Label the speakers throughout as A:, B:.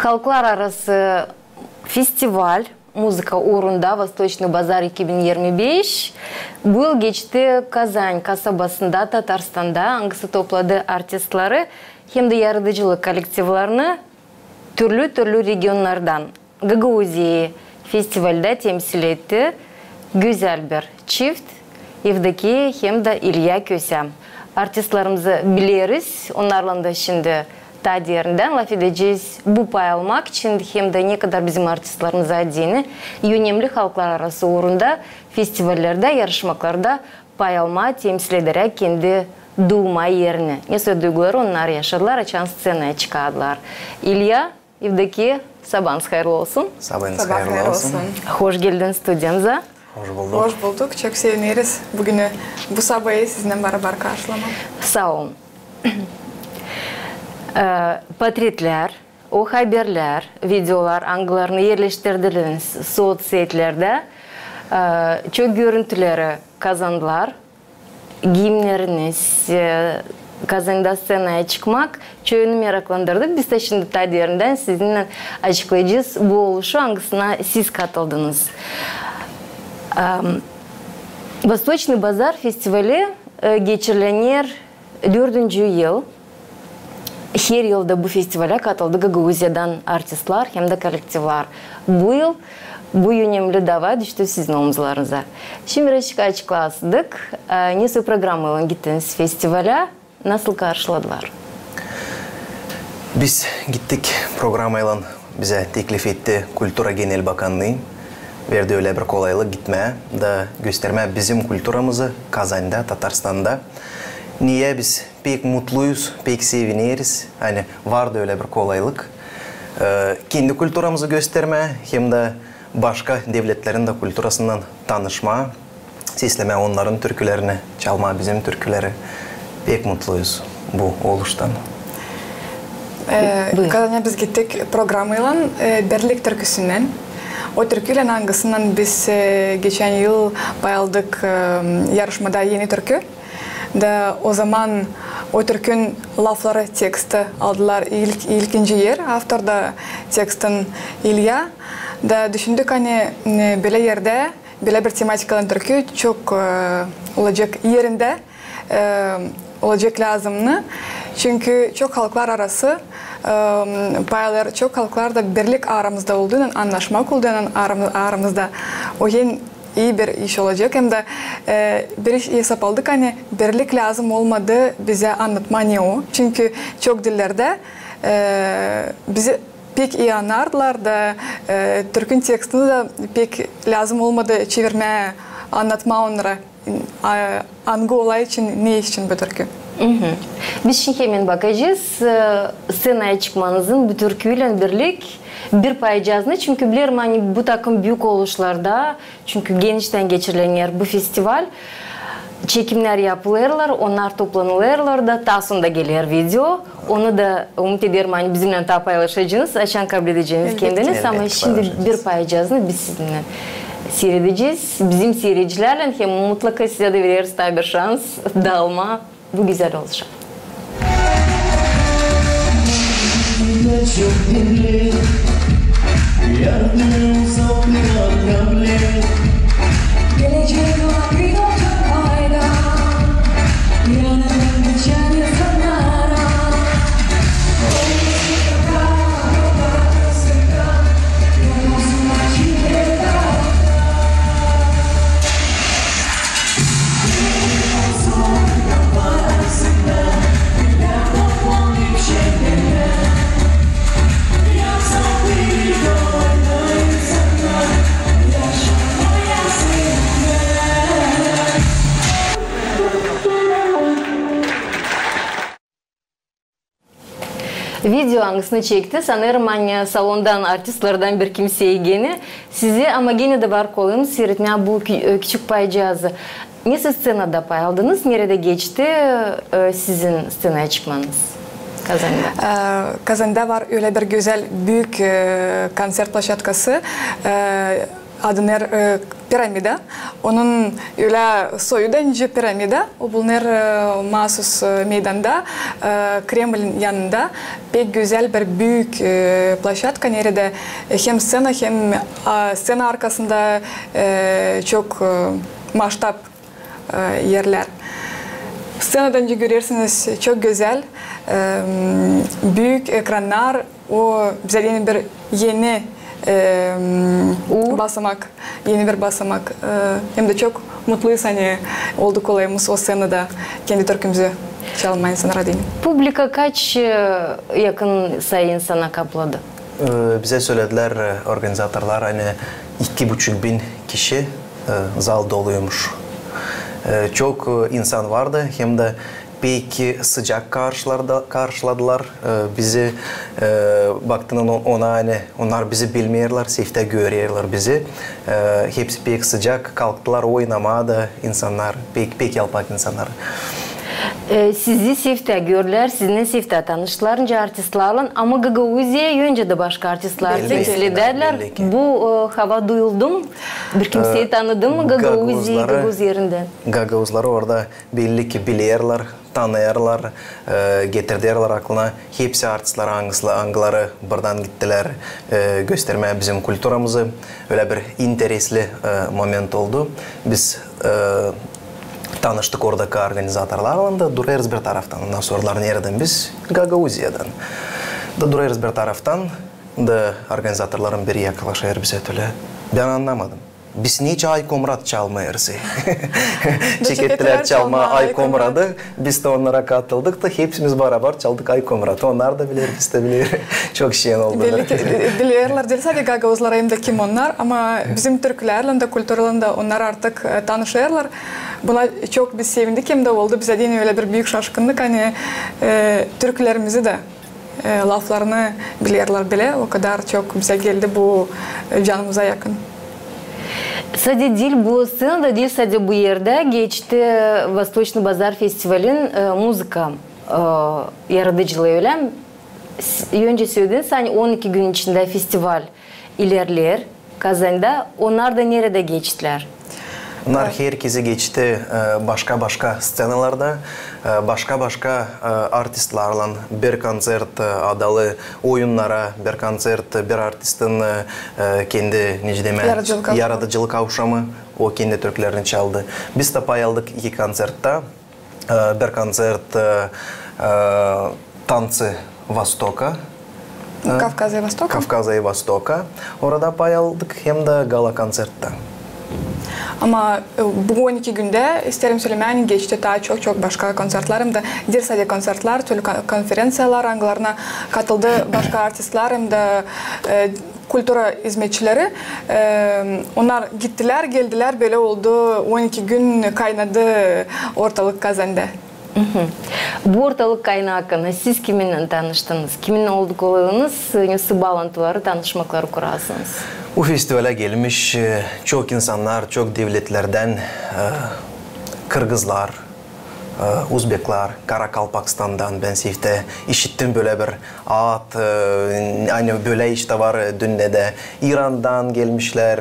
A: Halklar arası festival Muzika uğrunda Vostочный Bazar 2025 bu yıl geçti Kazan kasabasında Tatarstan'da angısı topladı artistleri hem de yaratıcılık kolektiflerini türlü regionlardan Gagauzii festivalde temsil etti. Güzel bir çift Evdeki hem de İlya Kösem. Artistlerimizi biliriz. Onlarla da şimdi tadirinden laf edeceğiz. Bu pay almak için hem de ne kadar bizim artistlerimiz adını önemli halklar arası uğrunda festivallerde, yarışmalarda pay alma temsil ederek kendi doğma yerini. Neyse duyguları onlar yaşadılar, açan scenaya çıkardılar. İlya, evdeki sabahınız hayırlı olsun.
B: Sabahınız hayırlı olsun.
A: Hoş geldin stüdyamıza.
B: Hoş bulduk.
C: Hoş bulduk. Çok seviniriz bugün bu sabahı sizinle beraber karşılamak.
A: Sağ olun. Portretler, o haberler, videolar, angılarını yerleştirdiniz sosyetlerinde. Çok görüntüleri kazandılar. Giyimleriniz, Kazan'da scenaya çıkmak çok meraklandırdı. Biz de şimdi tadirinden sizinle açıklayacağız. Bu oluşu angısına siz katıldınız. Vostочный Bazar Festivali geçirilen 4. yıl. Her yılda bu festivale katıldı Gagauziya'dan artistler hem de kolektifler. Bu yıl bu önemli dava düştü sizin omuzlarınıza. Şimdi açıkladık. Nasıl programıyla gittiniz festivale? Nasıl karşıladılar?
B: Biz gittik programıyla bize teklif etti Kültüra Genel Bakanlığı. Verdi öyle bir kolaylık gitmeye da göstermeye bizim kültürümüzü Kazan'da, Tatarstan'da. Niye biz pek mutluyuz, pek seviniyoruz. Hani vardı öyle bir kolaylık. Kendi kültürümüzü gösterme hem de başka devletlerin de kültürasından tanışma, sesleme onların türkülerini, çalma bizim türküleri. Pek mutluyuz bu oluştan.
C: Kazan'a biz gittik programıyla Berlik türküsünden. O türküyle hangisinden biz geçen yıl bayıldık yarışmada yeni türkü. Da o zaman o türkün lafları, teksti aldılar ilkinci yer. Автор da tekstin İlya. Da düşündük hani böyle yerde, böyle bir tematikalı türkü çok olacak yerinde, olacak lazımlı. Çünkü çok halklar arası paylar, çok halklar da birlik aramızda olduğundan, anlaşmak olduğundan aramızda o iyi bir iş olacak. Hem de bir iş hesap aldık hani birlik lazım olmadı bize anlatma ne o. Çünkü çok dillerde bizi pek iyi anlardılar da Türk'ün tekstini de pek lazım olmadı çevirmeye, anlatma onlara. Angı olay için ne için bu türkü?
A: Biz şimdi hemen bakacağız. Scenaya çıkmanızın bu türküyle birlik bir paycazını. Çünkü bilirim hani bu takım büyük oluşlarda, çünkü genişten geçirilen yer bu festival. Çekimler yapılırlar, onlar toplanırlar da daha sonra gelir video. Onu da umut ederim hani bizimle daha paylaşacağınız, açan kabul edeceğiniz kendiniz. Ama şimdi bir paycazını biz sizinle seyredeceğiz. Bizim seyircilerle hem mutlaka size de veririz tabi bir şans, dağılma. Bu güzel olacak. Video angısını çekti. Sanırım hani salondan artistlerden bir kimseye gene size ama gene de var koyun seyretmeye bu küçük paycazı. Nasıl scenada pay aldınız? Nerede geçti sizin scenaya çıkmanız? Kazan'da.
C: Kazan'da var öyle bir güzel büyük konser plaşatkası. Adı piramida. Onun öyle soyu da ince piramida. O bunlar mahsus meydanda, Kremlin yanında pek güzel bir büyük plaşatka. Nerede hem scena hem scena arkasında çok maştap yerler. Scenadan önce görürsünüz çok güzel. Büyük ekranlar, o bize yeni basamak, yeni bir basamak. Hem de çok mutluyuz hani olduk olayımız o scenada kendi türkümüzü çalmayı insanlara diyeyim.
A: Publika kaç yakın sayı insana kapladı?
B: Bize söylediler organizatörler hani 2.500 kişi zal doluymuş. Çok insan vardı hem de peki sıcak karşıladılar bizi. Baktığında ona hani onlar bizi bilmiyorlar, sefte görüyorlar bizi. Hepsi pek sıcak kalktılar, oynamadı insanlar, pek yalpak insanlar.
A: Sizi sefte görürler, sizinle sefte tanıştılarınca artistlarla ama Gagauzya önce de başka artistlar seslederler. Bu hava duyuldum. Bir kimseyi tanıdım mı Gagauz yerinden?
B: Gagauzları orada belli ki biliyorlar, tanıyorlar, getirdiler aklına. Hepsi artistler angıları buradan gittiler göstermeye bizim kültürümüzü. Öyle bir interesli moment oldu. Biz tanıştık oradaki organizatörlerle de duruyoruz bir taraftan. Ondan sorular nereden biz? Gagauzya'dan. Da duruyoruz bir taraftan da organizatörlerin biri yaklaşıyor bize öyle. Ben anlamadım. Biz niçin Ay Komrat çalmayırız? Çekettiler çalma Ay Komrat'ı. Biz de onlara katıldık da hepimiz beraber çaldık Ay Komrat'ı. Onlar da bilir, biz de bilir. Çok şirin oldu.
C: Biliyorlar değil sadece Gagauzlar hem de kim onlar ama bizim Türklerle de kültürlerle onlar artık tanışıyorlar. Buna çok biz sevindik hem de oldu. Bize de öyle bir büyük şaşkınlık hani Türklerimizi de laflarını biliyorlar bile. O kadar çok bize geldi bu canımıza yakın.
A: Sadece değil bu scenada değil sadece bu yerde geçti Восточный Bazar Festival'in müzika yaratıcılığı öyle. Önce söylediniz hani 12 gün içinde festival ilerler Kazan'da. Onlar da nerede geçtiler?
B: Onlar herkese geçti başka scenalarda, başka artistlarla bir koncert adalı oyunlara, bir koncert bir artistin kendi yaratıcılık kavşamı o kendi türkülerini çaldı. Biz de pay aldık iki konsertte. Bir koncert Tanцы Востока. Kafkazya и Востока. Orada pay aldık hem de gala konsertte.
C: Ama bu 12 günde isterim söylemeyin geçti daha çok başka konsertlerim de değil sadece konsertler, türlü konferansiyalar anglarına katıldı başka artistler hem de kültüra hizmetçileri. Onlar gittiler, geldiler böyle oldu 12 gün kaynadı ortalık Kazan'da.
A: Bu ortalık kaynağı hakkında siz kiminle tanıştınız? Kimin olduklarınız, nasıl bağlantıları, tanışmakları kurasınız?
B: Bu festivale gelmiş çok insanlar, çok devletlerden, Kırgızlar, Uzbekler, Karakalpakistan'dan ben sefte işittim böyle bir at, hani böyle işte var dünyada. İran'dan gelmişler,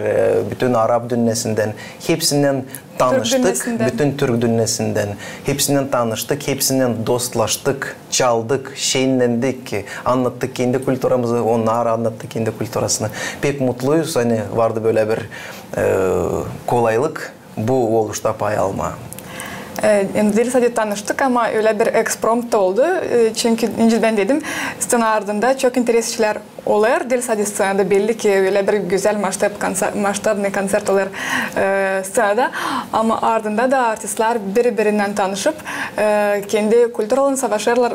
B: bütün Arap dünyasından, hepsinden tanıştık, bütün Türk dünyasından. Hepsinden tanıştık, hepsinden dostlaştık, çaldık, şenlendik, anlattık kendi kültürümüzü, onlar anlattı kendi kültürasını. Pek mutluyuz, hani vardı böyle bir kolaylık bu oluşta pay alma.
C: Değil sadece tanıştık ama öyle bir eksprompt oldu. Çünkü ben dedim scena ardında çok interesliler olur. Değil sadece scenada belli ki öyle bir güzel maçtaplı konsert olur scenada. Ama ardında da artistler birbirinden tanışıp kendi kültürlerini savaşırlar.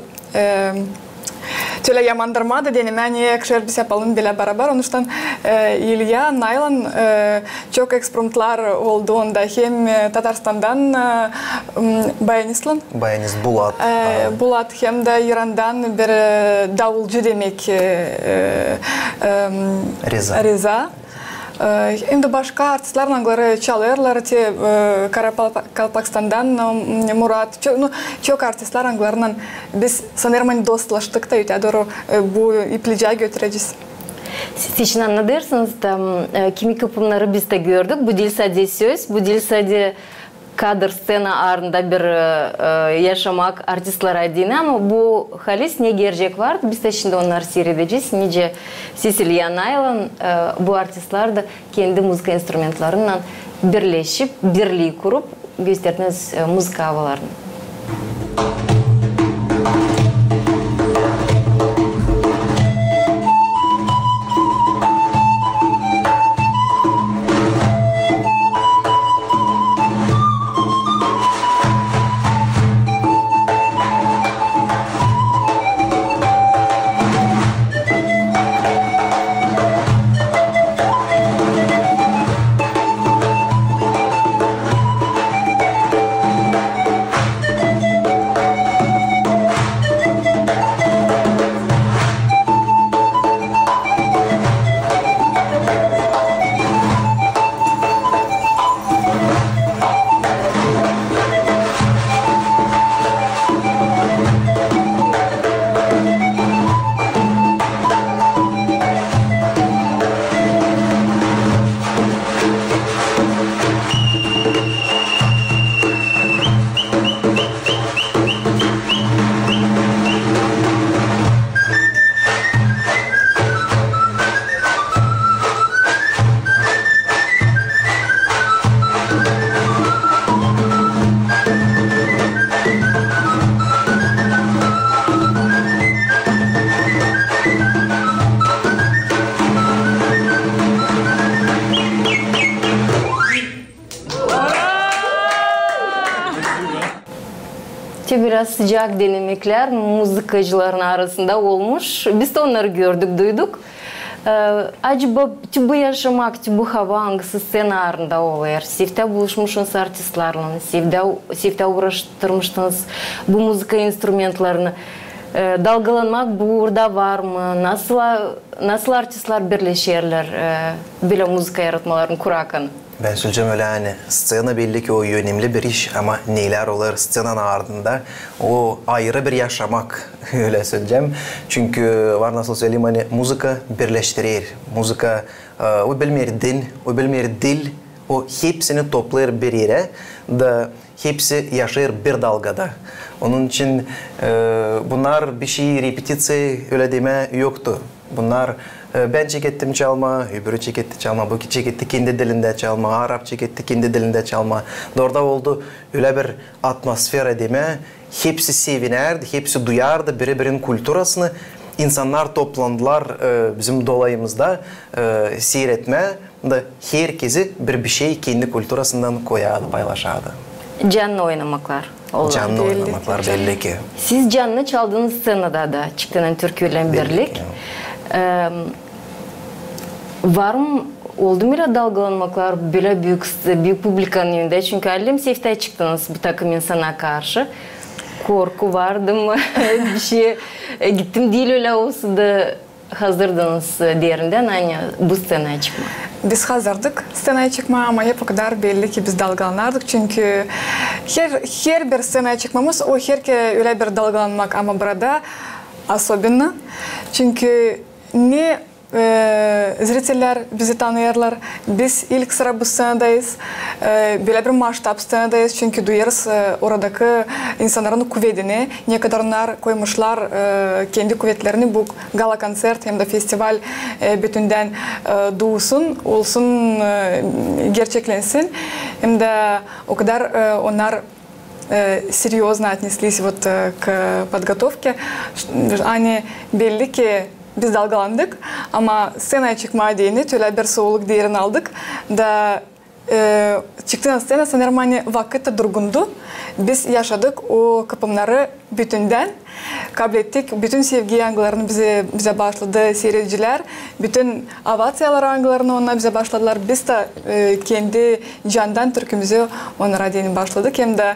C: Şöyle yamandırmadı denemen ekşer biz yapalım bile beraber. Onuştan İlya, Naylan çok ekspromptlar oldu onda. Hem Tatarstan'dan Bayanislan.
B: Bayanis Bulat.
C: Bulat hem de İran'dan bir davulcu demek Reza. Hem de başka artistler angları çalıyorlar. Karakalpakistan'dan Murat. Çok artistler anglarından biz sanırım dostlaştık da öte doğru bu iplicağı götüreceğiz.
A: Siz için anladırsanız da kimi kıpımları biz de gördük. Bu dil sadece söz, bu dil sadece kadr scena arında bir yaşamak artistlara dine ama bu halis ne gerçek var? Biz de şimdi onları seyredeceğiz. Nice Cecilia Naylan bu artistler de kendi müzik enstrümanlarından birleşip, birliği kurup gösterdiniz müzik havalarını. Biraz sıcak dinamikler müzikacıların arasında olmuş. Biz de onları gördük, duyduk. Acaba bu yaşamak, bu hava hangisi scenarında oluyor? Sivde buluşmuşsunuz artistlarla, sivde uğraştırmışsınız bu müzik enstrümanlarını. Dalgalanmak burada var mı? Nasıl artistler birleşirler böyle müzik yaratmalarını kurarken?
B: Ben söyleyeceğim öyle hani scena belli ki o önemli bir iş ama neler olur scenanın ardında o ayrı bir yaşamak öyle söyleyeceğim. Çünkü var nasıl söyleyeyim hani müzika birleştirir. Müzika o bilmeyen din, o bilmeyen dil o hepsini toplar bir yere da hepsi yaşar bir dalgada. Onun için bunlar bir şey repetitsiya öyle deme yoktu. Bunlar ben çekettim çalma, öbürü çeketti çalma, bu çeketti kendi dilinde çalma, Arap çeketti kendi dilinde çalma. Orada oldu öyle bir atmosfer deme. Hepsi sevinerdi, hepsi duyardı birbirinin kültürasını. İnsanlar toplandılar bizim dolayımızda seyretme da herkesi bir şey kendi kültürasından koyardı, paylaşardı.
A: Canlı oynamaklar.
B: Canlı oynamaklar belli ki.
A: Siz canlı çaldığınız scenada da çıktığınız türküyle birlik. Var mı, oldu mu dalgalanmaklar böyle büyük publikanın önünde? Çünkü Allem Seyf'te çıktınız bu takım insana karşı. Korku vardı mı? Bir şey gittim değil öyle olsa da hazırdınız diğerinden hani bu scenaya çıkma.
C: Biz hazırdık scenaya çıkma ama hep o kadar belli ki biz dalgalanardık çünkü her bir scenaya çıkmamız o öyle bir dalgalanmak ama burada особенно çünkü ne zriteller bizi tanıyorlar. Biz ilk sıra bu scenadayız. Böyle bir masштаб scenadayız. Çünkü duyarız oradaki insanların kuvvetini. Ne kadar onlar koymuşlar kendi kuvvetlerini bu gala konsert hem de festival bütünden duysun, olsun, gerçeklensin. Hem de o kadar onlar серьезно отнеслись вот к подготовке. Они belli ki biz dalgalandık ama scenaya çıkmaya değini öyle bir soğuluk değerini aldık da çıktığımız scena sanırım hani vakitte durgundu. Biz yaşadık o kapımları bütünden kabul ettik. Bütün sevgi yangılarını bize başladı seyirciler. Bütün avatsiyalar yangılarını onlar bize başladılar. Biz de kendi candan türkümüzü onlara değini başladık. Hem de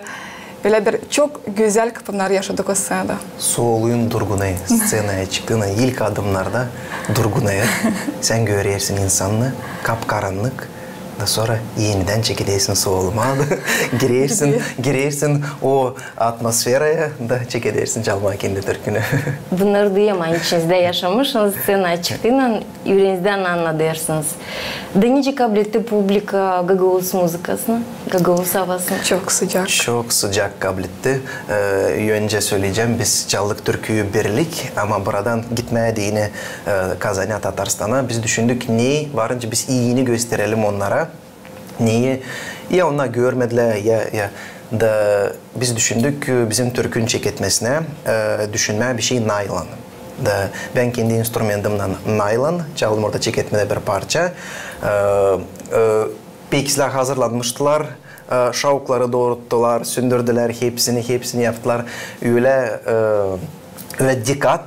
C: böyle bir çok güzel kapımlar yaşadık o scenada.
B: Soğuluğun durgunayı, scenaya çıktığına ilk adımlarda durgunayı. Sen görüyorsun insanını, kapkaranlık. da sonra yeniden çekilirsin soğulma. Girersin o atmosferaya da çekilirsin çalma kendi türkünü.
A: Bunları duyamam. İçinizde yaşamışsınız, scena çıktığından yüreğinizden anladırsınız. Da nice kabul etti publika Gagavuz muzikasını, Gagavuz havasını?
C: Çok sıcak.
B: Çok sıcak kabul etti. Önce söyleyeceğim, biz çaldık türküyü birlik ama buradan gitmeye de yine Kazan'a, Tatarstan'a. Biz düşündük neyi varınca biz iyini gösterelim onlara. Neyi ya onlar görmediler ya da biz düşündük bizim türkün çeketmesine düşünmeye bir şey naylon. Da ben kendi instrumentimden naylon çaldım, orada çeketmede bir parça. Peksler hazırlanmıştılar. Şavukları doğrulttular, sündürdüler, hepsini yaptılar. Öyle dikkat.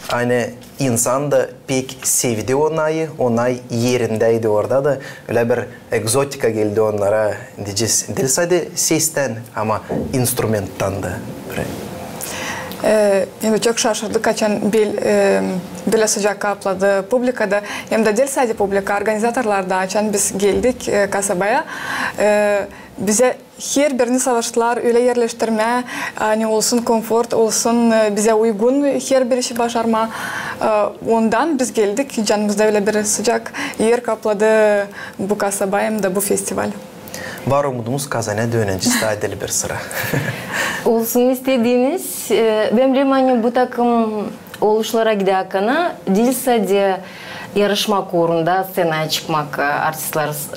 B: Hani insan da pek sevdi onay yerindeydi orada da. Öyle bir egzotika geldi onlara. Diyeceğiz, değil sadece sesten ama instrumenttan da.
C: Yani çok şaşırdık kaçan böyle sıcak kapladı publikada. Hem de değil sadece publika, organizatörler de açan biz geldik kasabaya. Bize her birini savaştılar, öyle yerleştirme, hani olsun konfort, olsun bize uygun her bir işi başarma. Ondan biz geldik, canımızda öyle bir sıcak yer kapladı bu kasaba hem de bu festival.
B: Var umudumuz Kazan'a döneceğiz, daha deli bir sıra.
A: Olsun istediğiniz, ben bileyim hani bu takım oluşlara giderken değil sadece yarışmak uğrunda scenaya çıkmak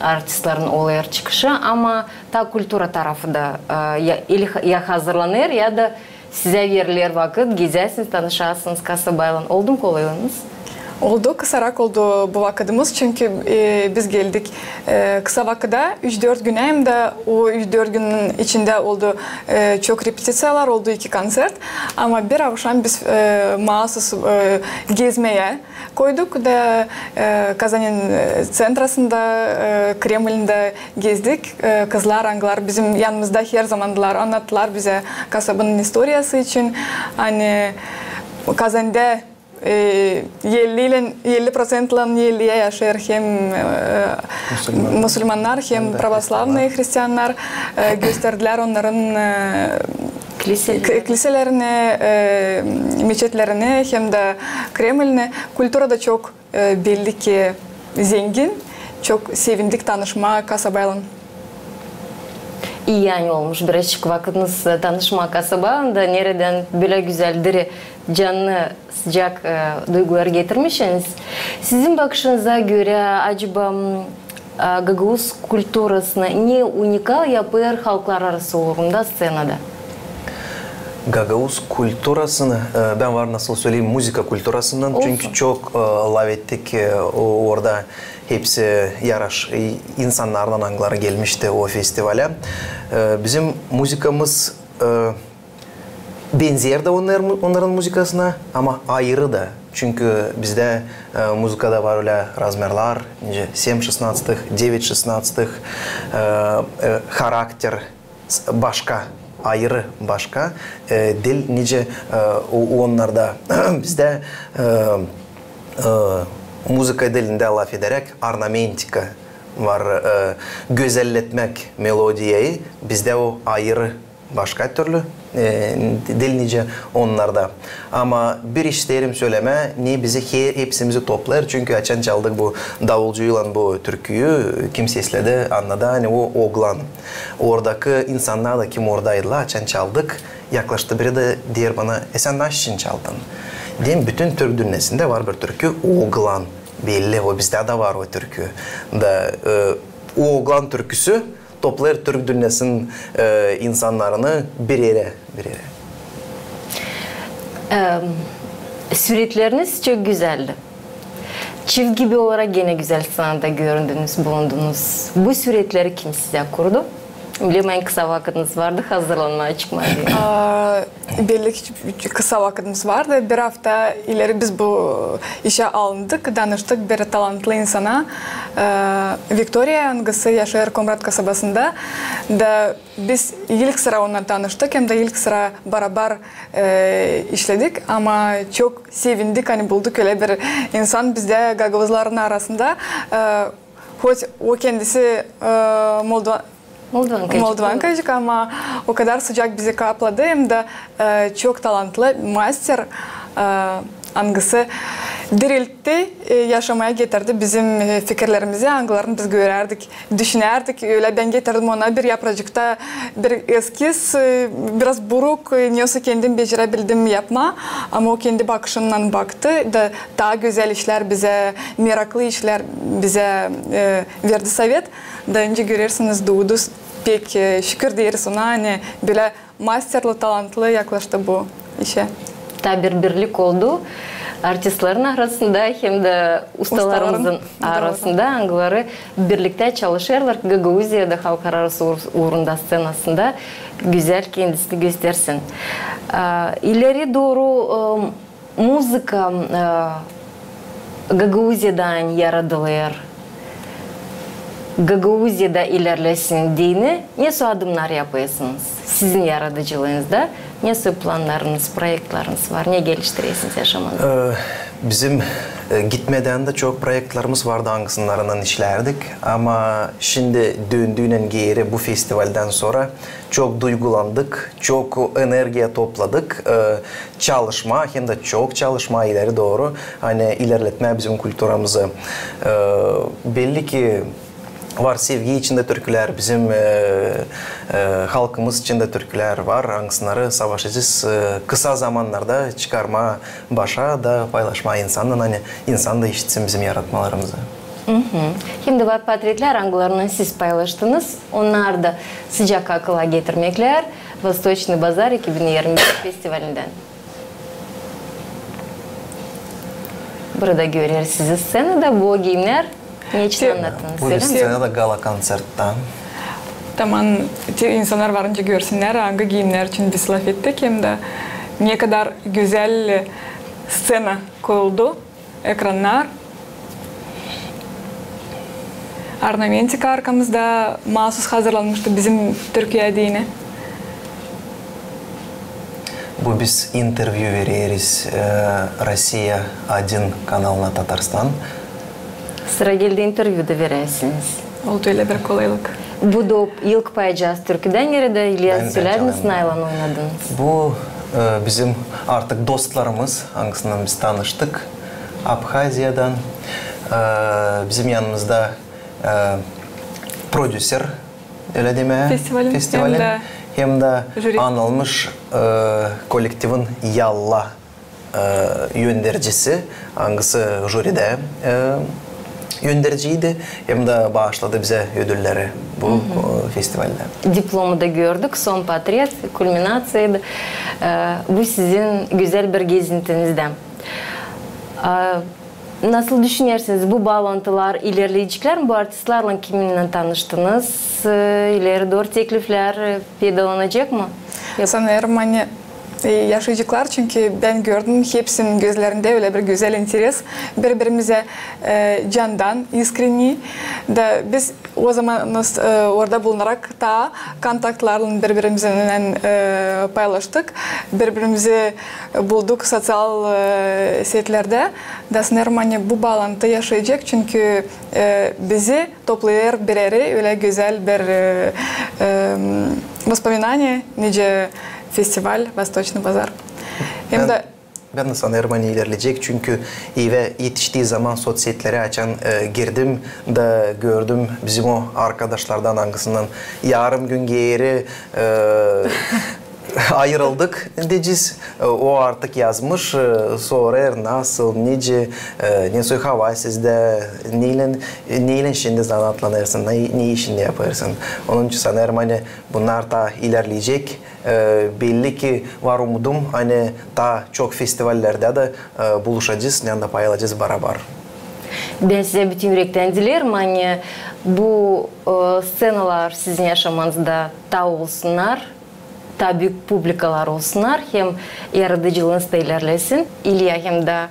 A: artistlerin oluyor çıkışı ama ta kültüra tarafı da ya hazırlanır ya da size verilir vakit gezesiniz, tanışarsınız kasabayla. Oldu mu kolaylığınız?
C: Oldu, kısarak oldu bu vakitimiz çünkü biz geldik kısa vakitte 3-4 güne hem de o 3-4 günün içinde oldu çok repetisiyalar oldu, 2 konser ama bir akşam biz mahsus gezmeye koyduk da Kazan'ın centrasında Kremlin'de gezdik. Kızlar, ağalar bizim yanımızda her zamanlar anlattılar bize kasabanın historiası için. Hani Kazan'da 50% yerliye yaşar hem Müslümanlar hem pravoslavlı Hristiyanlar gösterdiler onların kiliselerini, meçetlerini hem de Kremlin'i. Kültürü de çok belli ki zengin. Çok sevindik tanışma kasabayla.
A: İyi yani olmuş. Birazcık vakitiniz tanışma kasabayla nereden böyle güzeldir, canlı, sıcak duygular getirmişsiniz. Sizin bakışınıza göre acaba Gagavuz kültürasını ne unikal yapıyor halklar arası uğrunda scenada?
B: Gagavuz kültürasını ben var nasıl söyleyeyim müzika kültürasından çünkü çok lav ettik orada hepsi yaraş insanlardan anglar gelmişti o festivale. Bizim müzikamız benzer de onların müzikasına ama ayrı da. Çünkü bizde müzikada var öyle razmerler, 7-16, 9-16, karakter başka, ayrı başka. Dil nice onlarda bizde müzika dilinde laf ederek ornamentika var, gözelletmek melodiyayı, bizde o ayrı başka türlü dil nice onlarda. Ama bir isterim söyleme ne bizi hepsimizi toplar çünkü açan çaldık bu davulcuyla bu türküyü kim sesledi anladı hani o oğlan. Oradaki insanlar da kim oradaydılar açan çaldık yaklaştı biri de diğer bana sen ne için çaldın? Diyeyim bütün Türk dünyasında var bir türkü oğlan belli o bizde de var o türkü. Da o oğlan türküsü toplar Türk dünyasının insanlarını bir yere.
A: Süretleriniz çok güzeldi. Çift gibi olarak gene güzel sanatda göründünüz, bulundunuz. Bu süretleri kim size kurdu? Bilmem kısa vakitiniz vardı, hazırlanmaya çıkmaya diye.
C: Belli kısa vakitimiz vardı. Bir hafta ileri biz bu işe alındık, danıştık bir talantlı insana. Victoria Angısı yaşar Komrat kasabasında. Da biz ilk sıra onunla tanıştık hem de ilk sıra beraber işledik. Ama çok sevindik, hani bulduk öyle bir insan bizde Gagavuzların arasında. Хоть o kendisi Moldovankacık ama o kadar sıcak bizi kapladı hem de çok talantlı master angısı diriltti, yaşamaya getirdi bizim fikirlerimizi, angılarını biz görerdik, düşünerdik. Öyle ben getirdim ona bir yapracıkta bir eskiz, biraz buruk, neyse kendim becerebildim yapma. Ama o kendi bakışından baktı da daha güzel işler bize, meraklı işler bize verdi sovet. Da önce görürsünüz doğdu pek şükür deriz ona, hani böyle masterlı, talantlı yaklaştı bu işe.
A: Tabi birlik oldu. Artistlerin arasında hem de ustalarımızın arasında angıları birlikte çalışırlar. Gagauziya'da halklararası uğrunda scenasında güzel kendisini göstersin. İleri doğru müzika Gagauziya'dan yaratılır. Gagauziya'da ilerlesin diye ne adımlar yapıyorsunuz? Sizin yaratıcılığınızda ne planlarınız, projeleriniz var? Ne geliştiriyorsunuz yaşamınızda?
B: Bizim gitmeden de çok projelerimiz vardı, hangisinin işlerdik. Ama şimdi döndüğünden geri bu festivalden sonra çok duygulandık, çok enerji topladık. Çalışma, hem de çok çalışma ileri doğru. Hani ilerletme bizim kültürümüzü. Belli ki var, sevgi içinde türküler, bizim halkımız içinde türküler var. Hangisleri savaşacağız, kısa zamanlarda çıkarma başa da paylaşma insanın, hani insan da işitsin bizim yaratmalarımızı.
A: Şimdi var portretler angılarını siz paylaştınız. Onlar da sıcak akıla getirmekler Vostochny Bazar 2025 festivalinden. Burada görüyoruz sizi scenada, bu giyimler. Ne için anlattınız?
B: Bu scenada gala konsertten.
C: Tamam, insanlar varınca görsünler, hangi giyimler için biz laf ettik, hem de ne kadar güzel scena koyuldu, ekranlar. Ornamentika arkamızda mahsus hazırlanmıştı bizim Türkiye dini.
B: Bu biz interview veriyoruz Rusya 1 kanalına Tatarstan.
A: Sıra geldi interview'da verirsiniz.
C: Oldu öyle bir kolaylık.
A: Bu da ilk payacağız Türkiye'den yerde İlyas söylediniz, Naylan oynadınız.
B: Bu bizim artık dostlarımız, hangisinden biz tanıştık. Abhazya'dan. Bizim yanımızda prodüser, öyle demeye, festivalin hem de anılmış kolektifin Yalla yöndericisi, hangisi jüride yöndericiydi, hem de bağışladı bize ödülleri bu festivalde.
A: Diplomu da gördük, son portret, kulminasyaydı. Bu sizin güzel bir gezintinizden. Nasıl düşünüyorsunuz? Bu bağlantılar ilerleyecekler mi? Bu artistlerle kiminle tanıştınız? İleri doğru teklifler faydalanacak mı?
C: Sanırım hani yaşayacaklar, çünkü ben gördüm hepsinin gözlerinde öyle bir güzel interes, birbirimize candan, iskrenli. Da biz o zaman orada bulunarak da kontaktlarla birbirimizle paylaştık, birbirimizi bulduk sosyal setlerde. Da sanırım hani bu bağlantı yaşayacak, çünkü bizi toplayır bir yere öyle güzel bir vоспоминание, nice festival Vostochny Bazar.
B: Ben de sanırım hani ilerleyecek, çünkü eve yetiştiği zaman sosyetleri açan girdim da gördüm bizim o arkadaşlardan hangisinden yarım gün geri ayrıldık diyeceğiz. O artık yazmış, sonra nasıl, nice, ne hava sizde, neyle şimdi zanatlanırsın, ne işini yaparsın. Onun için sanırım hani bunlar da ilerleyecek. Belli ki var umudum, hani daha çok festivallerde de buluşacağız, yani da paylaşacağız beraber.
A: Ben size bütün yürekten dilerim, hani bu scenalar sizin yaşamanızda da olsunlar, daha büyük publikalar olsunlar, hem yaratıcılığınız da ilerlesin. İlya hem de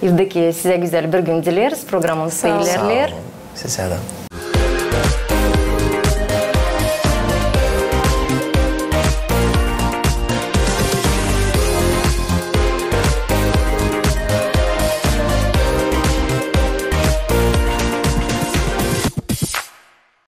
A: Evdeki size güzel bir gün dileriz, programımız da ilerler.
B: Sağ olun, size de.